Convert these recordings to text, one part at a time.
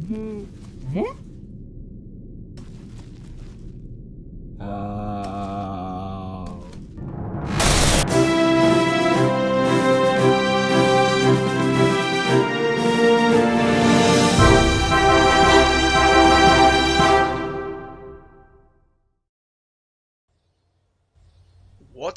What's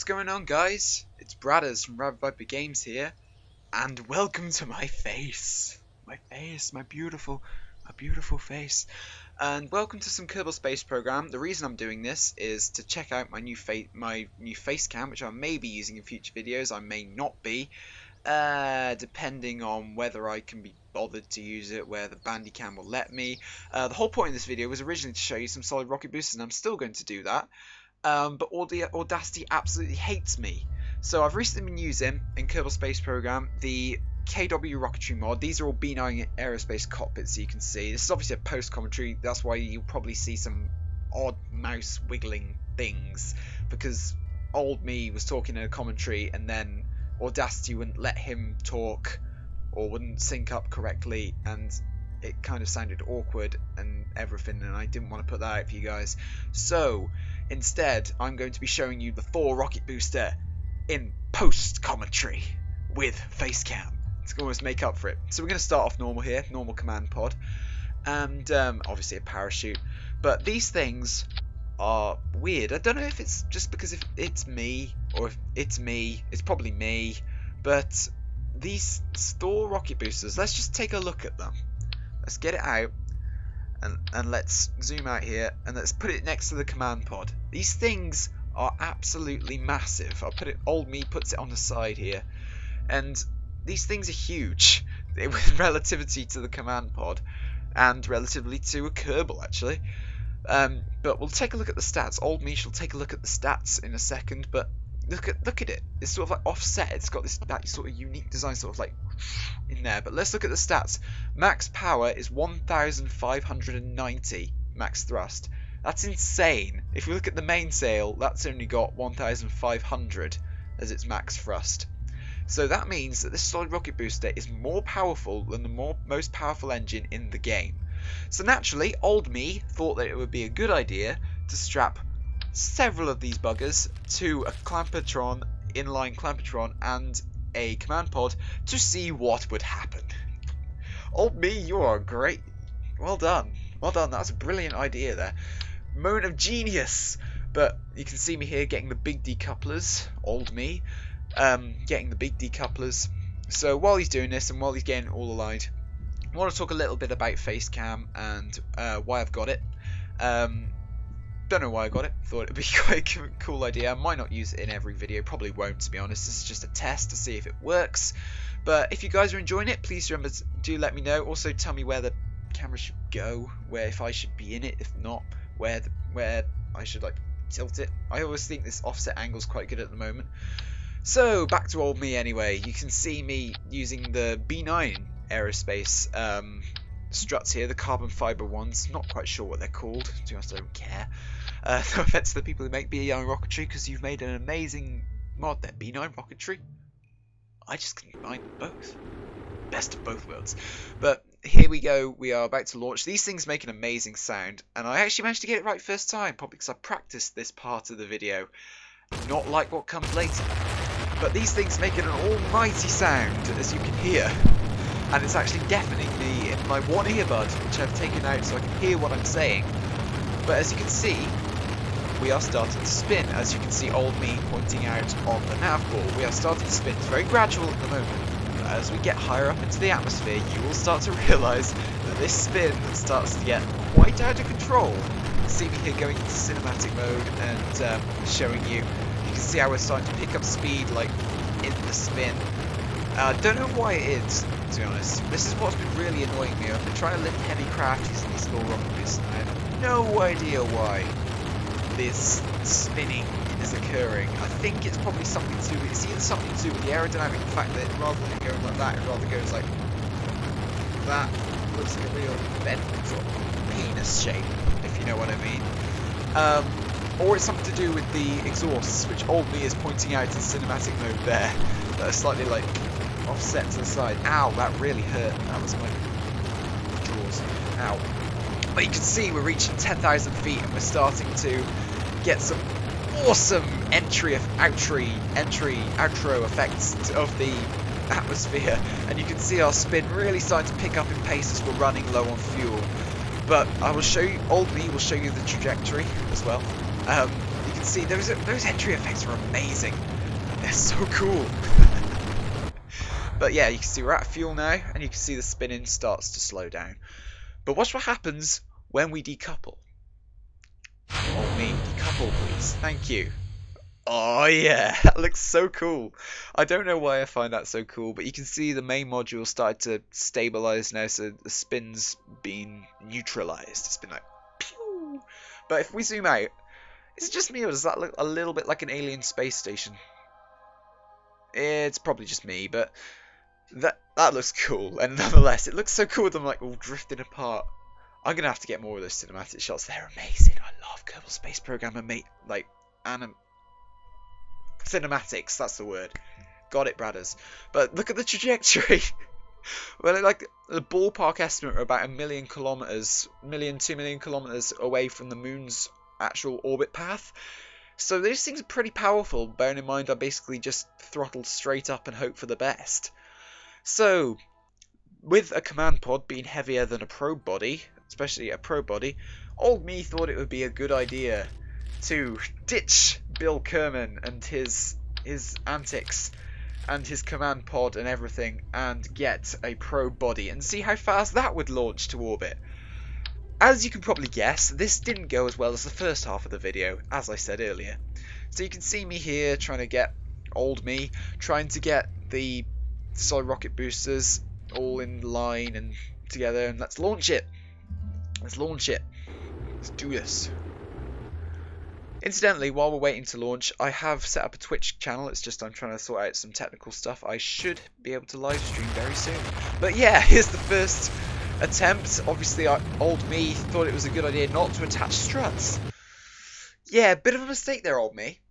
going on, guys? It's Bradders from Rabid Games here, and welcome to my face. My beautiful face. And welcome to some Kerbal Space Program. The reason I'm doing this is to check out my new face cam, which I may be using in future videos. I may not be, depending on whether I can be bothered to use it, where the Bandicam will let me. The whole point of this video was originally to show you some solid rocket boosters, and I'm still going to do that. But Audacity absolutely hates me. So I've recently been using, in Kerbal Space Program, the KW rocketry mod. These are all B9 aerospace cockpits, you can see. This is obviously a post-commentary, that's why you'll probably see some odd mouse wiggling things, because old me was talking in a commentary and then Audacity wouldn't let him talk, or wouldn't sync up correctly, and it kind of sounded awkward and everything, and I didn't want to put that out for you guys. So instead, I'm going to be showing you the THOR rocket booster in post-commentary with face cam. It's going to almost make up for it. So we're going to start off normal here, normal command pod, and obviously a parachute. But these things are weird. I don't know if it's just because if it's me, or if it's me, it's probably me, but these THOR rocket boosters, let's just take a look at them. Let's get it out, and let's zoom out here, and let's put it next to the command pod. These things are absolutely massive. I'll put it, old me puts it on the side here, and these things are huge with relativity to the command pod, and relatively to a Kerbal actually. But we'll take a look at the stats. Old me shall take a look at the stats in a second, but look at it. It's sort of like offset. It's got that sort of unique design, sort of like in there. But let's look at the stats. Max power is 1,590 max thrust. That's insane. If we look at the mainsail, that's only got 1,500 as its max thrust. So that means that this solid rocket booster is more powerful than the most powerful engine in the game. So naturally, old me thought that it would be a good idea to strap several of these buggers to a clampertron, inline clampertron, and a command pod to see what would happen. Old me, you are great. Well done. Well done. That's a brilliant idea there. Moment of genius. But you can see me here getting the big decouplers. Old me. Getting the big decouplers. So while he's doing this and while he's getting all aligned, I want to talk a little bit about Facecam and why I've got it. Don't know why I got it. Thought it'd be quite a cool idea. I might not use it in every video. Probably won't, to be honest. This is just a test to see if it works. But if you guys are enjoying it, please remember to do let me know. Also, tell me where the camera should go. Where, if I should be in it. If not, where I should like tilt it. I always think this offset angle is quite good at the moment. So back to old me anyway. You can see me using the B9 aerospace struts here, the carbon fiber ones. Not quite sure what they're called. To be honest, I don't care. No offense to the people who make B9 rocketry, because you've made an amazing mod there. B9 rocketry. I just combine both. Best of both worlds. But here we go. We are about to launch. These things make an amazing sound, and I actually managed to get it right first time, probably because I practiced this part of the video. Not like what comes later. But these things make an almighty sound, as you can hear. And it's actually deafening me in my one earbud, which I've taken out so I can hear what I'm saying. But as you can see, we are starting to spin. As you can see old me pointing out on the nav ball, we are starting to spin. It's very gradual at the moment. But as we get higher up into the atmosphere, you will start to realise that this spin starts to get quite out of control. You can see me here going into cinematic mode and showing you. You can see how we're starting to pick up speed, like in the spin. Don't know why it is, to be honest. This is what's been really annoying me. I've been trying to lift heavy craft using these THOR rocket boosters, and I have no idea why this spinning is occurring. I think it's probably something to do with, it's either something to do with the aerodynamic, the fact that rather than going like that, it rather goes like that. Looks like a real bent sort of penis shape, if you know what I mean. Or it's something to do with the exhausts, which old me is pointing out in cinematic mode there, that are slightly like offset to the side. Ow, that really hurt. That was my jaws. out. But you can see we're reaching 10,000 feet and we're starting to get some awesome outro effects of the atmosphere, and you can see our spin really starting to pick up in pace as we're running low on fuel. But I will show you, old me will show you the trajectory as well. You can see those entry effects are amazing. They're so cool. But yeah, you can see we're at fuel now, and you can see the spinning starts to slow down. But watch what happens when we decouple. Old me, decouple please. Thank you. Oh yeah, that looks so cool. I don't know why I find that so cool, but you can see the main module started to stabilize now, so the spin's been neutralized. It's been like, pew. But if we zoom out, is it just me, or does that look a little bit like an alien space station? It's probably just me, but that looks cool, and nonetheless, it looks so cool with them like all drifting apart. I'm gonna have to get more of those cinematic shots. They're amazing. I love Kerbal Space Program and cinematics, that's the word. Got it, Bradders. But look at the trajectory. Well, like the ballpark estimate are about 2 million kilometers away from the moon's actual orbit path. So these things are pretty powerful, bearing in mind I basically just throttled straight up and hope for the best. So, with a command pod being heavier than a probe body, especially a probe body, old me thought it would be a good idea to ditch Bill Kerman and his antics and his command pod and everything, and get a probe body and see how fast that would launch to orbit. As you can probably guess, this didn't go as well as the first half of the video, as I said earlier. So you can see me here trying to get old me, trying to get the solid rocket boosters all in line and together, and let's launch it. Let's launch it. Let's do this. Incidentally, while we're waiting to launch, I have set up a Twitch channel. It's just I'm trying to sort out some technical stuff. I should be able to live stream very soon. But yeah, here's the first attempt. Obviously, old me thought it was a good idea not to attach struts. Yeah, bit of a mistake there, old me.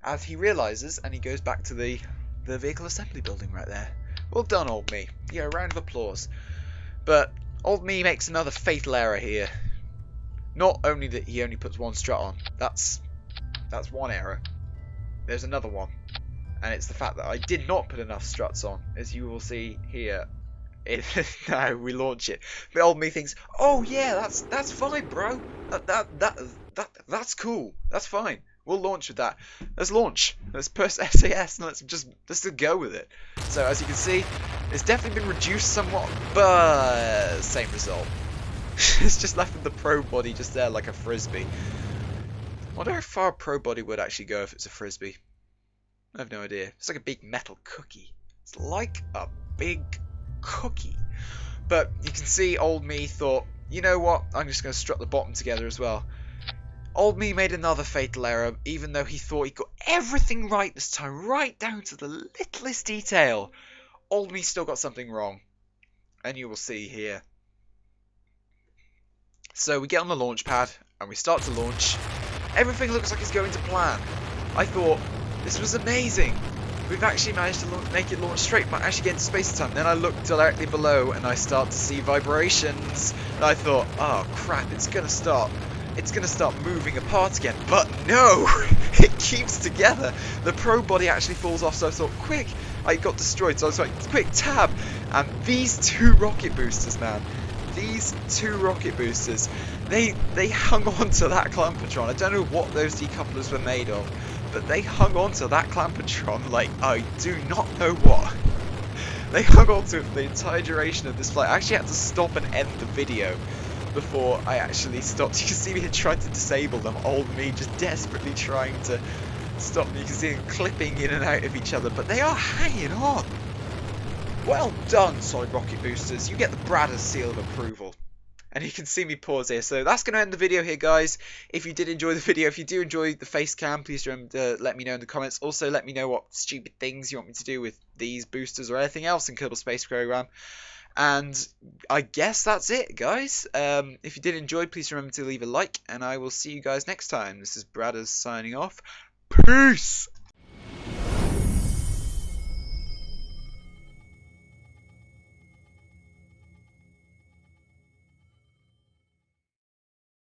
As he realises, and he goes back to the vehicle assembly building right there. Well done, old me. Yeah, a round of applause. But old me makes another fatal error here. Not only that he only puts one strut on, that's one error. There's another one, and it's the fact that I did not put enough struts on, as you will see here. Now we launch it. But old me thinks, oh yeah, that's fine, bro. That's cool. That's fine. We'll launch with that. Let's launch. Let's press SAS and let's just go with it. So as you can see, it's definitely been reduced somewhat, but same result. It's just left with the probe body just there like a frisbee. I wonder how far a probe body would actually go if it's a frisbee. I have no idea. It's like a big metal cookie. It's like a big cookie. But you can see old me thought, you know what, I'm just going to strut the bottom together as well. Old me made another fatal error, even though he thought he got everything right this time, right down to the littlest detail. Old me still got something wrong, and you will see here. So we get on the launch pad and we start to launch. Everything looks like it's going to plan. I thought this was amazing. We've actually managed to make it launch straight, but actually get into space time. Then I look directly below and I start to see vibrations. And I thought, oh crap, it's gonna start moving apart again. But no, it keeps together. The probe body actually falls off, so I thought, quick, it got destroyed. So I was like, quick, tab. And these two rocket boosters, man. These two rocket boosters, they hung on to that Clampatron. I don't know what those decouplers were made of, but they hung on to that Clampatron like I do not know what. They hung on to it for the entire duration of this flight. I actually had to stop and end the video before I actually stopped. You can see me trying to disable them. Old me just desperately trying to stop them. You can see them clipping in and out of each other, but they are hanging on. Well done, solid rocket boosters. You get the Bradders seal of approval. And you can see me pause here. So that's going to end the video here, guys. If you did enjoy the video, if you do enjoy the face cam, please remember to let me know in the comments. Also, let me know what stupid things you want me to do with these boosters or anything else in Kerbal Space Program. And I guess that's it, guys. If you did enjoy, please remember to leave a like. And I will see you guys next time. This is Bradders signing off. Peace!